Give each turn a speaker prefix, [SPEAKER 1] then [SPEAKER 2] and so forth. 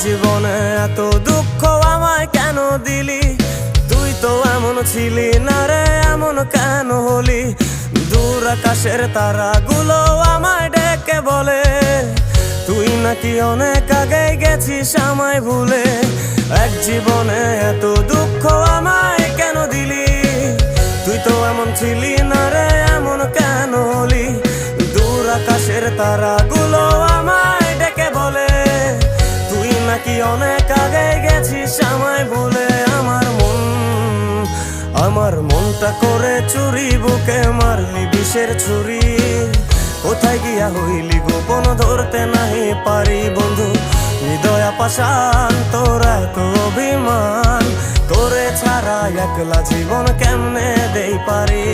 [SPEAKER 1] জীবনে এত দুঃখ আমায় কেন দিলি? তুই তো এমন ছিলি না রে, এমন কেন হলি? দূর আকাশের তারাগুলো আমায় ডেকে বলে তুই নাকি অনেক আগে গেছিস আমায় ভুলে। এক জীবনে এত দুঃখ আমায় কেন দিলি? তুই তো এমন ছিলি না রে, এমন কেন হলি? দূর আকাশের তারাগুলো আমায় ডেকে বলে তুই নাকি অনেক আগে গেছিস আমায় ভুলে। আমার মনটা করে চুরি, বুকে মারলি বিষের ছুরি। কোথায় গিয়া হইলি গোপন ধরতে নাহি পারি বন্ধু। হৃদয় পাষাণ তোর এত অভিমান, তোরে ছাড়া একলা জীবন কেমনে দেই পারি?